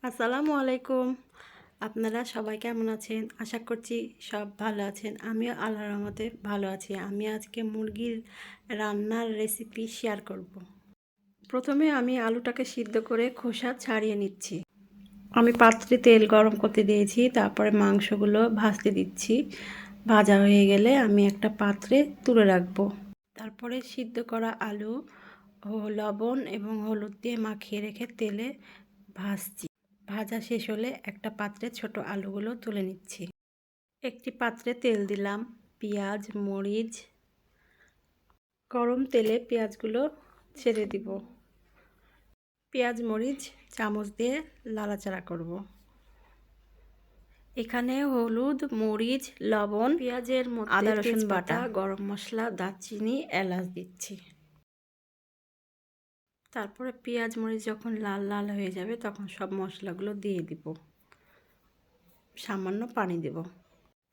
আসসালামু আলাইকুম। আপনারা সবাই কেমন আছেন? আশা করছি সব ভালো আছেন। আমিও আল্লাহর রহমতে ভালো আছি। আমি আজকে মুরগির রান্নার রেসিপি শেয়ার করব। প্রথমে আমি আলুটাকে সিদ্ধ করে খোসা ছাড়িয়ে নিচ্ছি। আমি পাত্রে তেল গরম করতে দিয়েছি, তারপরে মাংসগুলো ভাজতে দিচ্ছি। ভাজা হয়ে গেলে আমি একটা পাত্রে তুলে রাখবো। তারপরে সিদ্ধ করা আলু লবণ এবং হলুদ দিয়ে মাখিয়ে রেখে তেলে ভাজছি। ভাজা শেষ হলে একটা পাত্রে ছোট আলুগুলো তুলে নিচ্ছি। একটি পাত্রে তেল দিলাম, পেঁয়াজ মরিচ, গরম তেলে পেঁয়াজগুলো ছেড়ে দিব। পেঁয়াজ মরিচ চামচ দিয়ে নাড়াচাড়া করব। এখানে হলুদ মরিচ লবণ পেঁয়াজের মধ্যে আদা রসুন বাটা গরম মশলা দারচিনি এলাচ দিচ্ছি। তারপরে পেঁয়াজ মরিচ যখন লাল লাল হয়ে যাবে তখন সব মশলাগুলো দিয়ে দিব। সামান্য পানি দেব।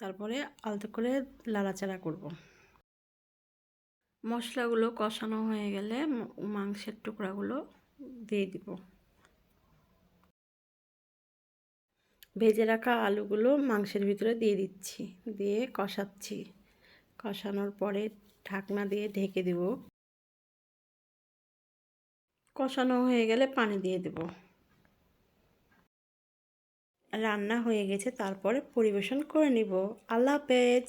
তারপরে আলতো করে নাড়াচাড়া করব। মশলাগুলো কষানো হয়ে গেলে মাংসের টুকরাগুলো দিয়ে দিব। ভেজে রাখা আলুগুলো মাংসের ভিতরে দিয়ে দিচ্ছি, দিয়ে কষাচ্ছি। কষানোর পরে ঢাকনা দিয়ে ঢেকে দেব। কষানো হয়ে গেলে পানি দিয়ে দেব। রান্না হয়ে গেছে, তারপরে পরিবেশন করে নিব। আল্লাহ হাফেজ।